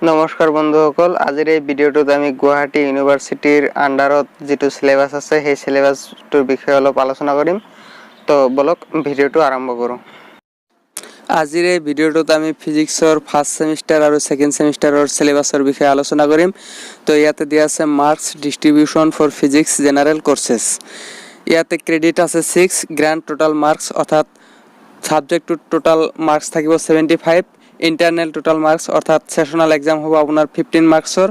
নমস্কাৰ বন্ধুসকল, আজিৰ এই ভিডিঅ'টোত আমি গুৱাহাটী ইউনিভাৰ্চিটিৰ আণ্ডাৰত যিটো সিলেবাস আছে সেই সিলেবাসটোৰ বিষয়ে অলপ আলোচনা কৰিম। তো বলক ভিডিঅ'টো আৰম্ভ কৰোঁ। আজিৰ এই ভিডিঅ'টোত আমি ফিজিক্সৰ ফাৰ্ষ্ট সেমিষ্টাৰ আৰু ছেকেণ্ড সেমিষ্টাৰৰ সিলেবাসৰ বিষয়ে আলোচনা কৰিম। তো ইয়াতে দিয়া আছে মাৰ্কস ডিস্ট্ৰিবিউশন ফৰ ফিজিক্স জেনাৰেল কোৰ্সেস। ইয়াতে ক্ৰেডিট আছে 6, গ্ৰান্ড টোটাল মাৰ্কস অৰ্থাৎ সাবজেক্টটোত টোটাল মাৰ্কস থাকিব 75, ইন্টাৰনাল টোটাল মাৰ্কস অৰ্থাৎ সেশনাল এক্সাম হ'ব আপোনাৰ 15 মাৰ্কসৰ,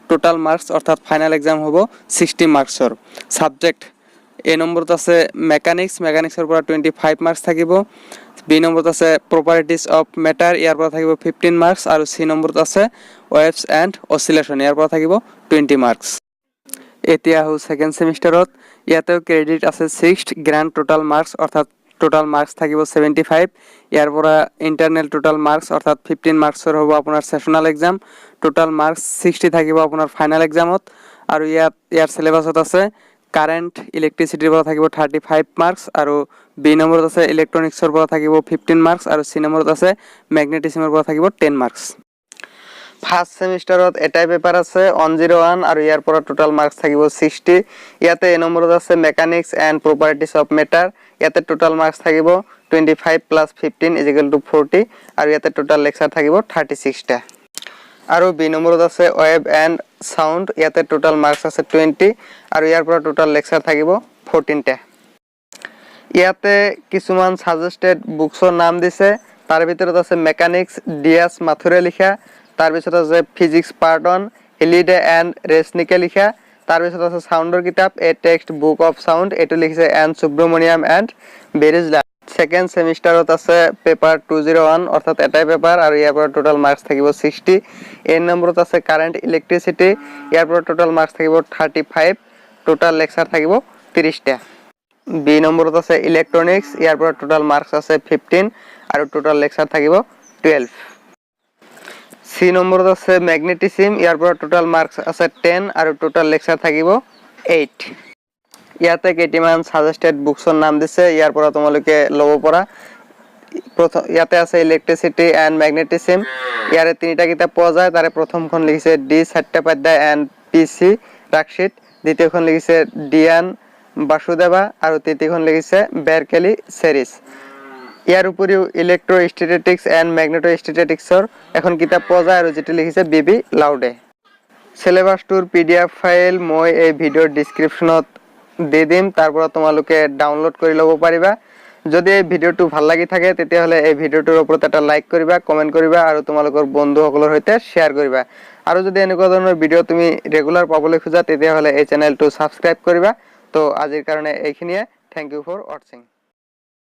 টোটাল মাৰ্কস অৰ্থাৎ ফাইনাল এক্সাম হ'ব 60 মাৰ্কসৰ। সাবজেক্ট এ নম্বৰত আছে মেকানিক্সৰ পৰা 25 মাৰ্কস থাকিব। বি নম্বৰত আছে প্ৰপাৰ্টিজ অফ মেটাৰ, ইয়াৰ পৰা থাকিব 15 মাৰ্কস, আৰু সি নম্বৰত আছে ওয়েভস এণ্ড অসিলেশন, ইয়াৰ পৰা থাকিব 20 মাৰ্কস। এতিয়া আহোঁ ছেকেণ্ড সেমিষ্টাৰত। ইয়াতেও ক্ৰেডিট আছে 6, গ্ৰান্ড টোটাল মাৰ্কস অৰ্থাৎ টোটাল মাৰ্কস থাকিব 75, ইয়াৰ পৰা ইন্টাৰনাল টোটাল মাৰ্কস অৰ্থাৎ 15 মাৰ্কসৰ হ'ব আপোনাৰ সেশনাল এক্সাম, টোটাল মাৰ্কস 60 থাকিব আপোনাৰ ফাইনাল এক্সামত। আৰু ইয়াৰ সিলেবাসত আছে কাৰেন্ট ইলেক্ট্ৰিচিটিৰ পৰা থাকিব 35 মাৰ্কস, আৰু বি নম্বৰত আছে ইলেক্ট্ৰনিক্সৰ পৰা থাকিব 15 মাৰ্কস, আৰু সি নম্বৰত আছে ম্যাগনেটিজমৰ পৰা থাকিব 10 মাৰ্কস। ফাৰ্স্ট সেমিষ্টাৰত এটাই পেপাৰ আছে 101, আৰু ইয়াৰ পৰা টোটাল মাৰ্কস থাকিব 60। ইয়াতে এ নম্বৰত আছে mechanics and properties of matter, ইয়াতে টোটাল মাৰ্কস থাকিব 25 + 15 = 40, আৰু ইয়াতে টোটাল লেকচাৰ থাকিব 36টা। আৰু বি নম্বৰত আছে ওয়েভ এণ্ড সাউন্ড, ইয়াতে টোটাল মাৰ্কস আছে 20, আৰু ইয়াৰ পৰা টোটাল লেকচাৰ থাকিব 14টা। ইয়াতে কিছুমান সাজেস্টেড বুকসৰ নাম দিছে, তাৰ ভিতৰত আছে মেকানিক্স ডিয়াছ মাথুৰে লিখা, তাৰপিছত আছে ফিজিক্স পাৰ্ট 1 হেলিডে এণ্ড ৰেছনিকে লিখা, তাৰপিছত আছে সাউন্ডৰ কিতাপ এ টেক্সট বুক অফ সাউন্ড, এইটো লিখিছে এন সুব্ৰমণিয়াম এণ্ড বেৰিজলা। ছেকেণ্ড সেমিষ্টাৰত আছে পেপাৰ 201 অৰ্থাৎ এটাই পেপাৰ, আৰু ইয়াৰ পৰা টোটাল মাৰ্কস থাকিব 60। এ নম্বৰত আছে কাৰেন্ট ইলেক্ট্ৰিচিটি, ইয়াৰ পৰা টোটাল মাৰ্কস থাকিব 35, টোটাল লেকচাৰ থাকিব 30টা। বি নম্বৰত আছে ইলেক্ট্ৰনিক্স, ইয়াৰ পৰা টোটাল মাৰ্কস আছে 15, আৰু টোটাল লেকচাৰ থাকিব 12। সি নম্বৰত আছে ম্যাগনেটিজম, ইয়াৰ পৰা টোটাল মাৰ্কস আছে 10, আৰু টোটাল লেকচাৰ থাকিব 8। ইয়াতে কেইটামান সাজেস্টেড বুকসৰ নাম দিছে, ইয়াৰ পৰা তোমালোকে ল'ব পৰা। ইয়াতে আছে ইলেক্ট্ৰিচিটি এণ্ড ম্যাগনেটিজম, ইয়াৰে তিনিটা কিতাপ পোৱা যায়। তাৰে প্ৰথমখন লিখিছে ডি চট্টোপাধ্যায় এণ্ড পি সি ৰাকশিত, দ্বিতীয়খন লিখিছে ডিয়ান বাসুদেৱা, আৰু তৃতীয়খন লিখিছে বেৰকেলি চেৰিছ। ইয়াৰ উপৰিও ইলেক্ট্ৰষ্টেটিক্স এণ্ড ম্যাগনেটোষ্টেটিক্সৰ এখন কিতাপ পোৱা যায়, আৰু যেটি লিখিছে বি বি লাউডে। সিলেবাসটোৰ PDF ফাইল মই এই ভিডিঅ'ৰ ডিসক্ৰিপশ্যনত দি দিম, তাৰ পৰা তোমালোকে ডাউনলোড কৰি ল'ব পাৰিবা। যদি এই ভিডিঅ'টো ভাল লাগি থাকে তেতিয়াহ'লে এই ভিডিঅ'টোৰ ওপৰত এটা লাইক কৰিবা, কমেণ্ট কৰিবা, আৰু তোমালোকৰ বন্ধুসকলৰ সৈতে শ্বেয়াৰ কৰিবা। আৰু যদি এনেকুৱা ধৰণৰ ভিডিঅ' তুমি ৰেগুলাৰ পাবলৈ খোজা তেতিয়াহ'লে এই চেনেলটো ছাবস্ক্ৰাইব কৰিবা। তো আজিৰ কাৰণে এইখিনিয়ে। থেংক ইউ ফৰ ৱাচিং।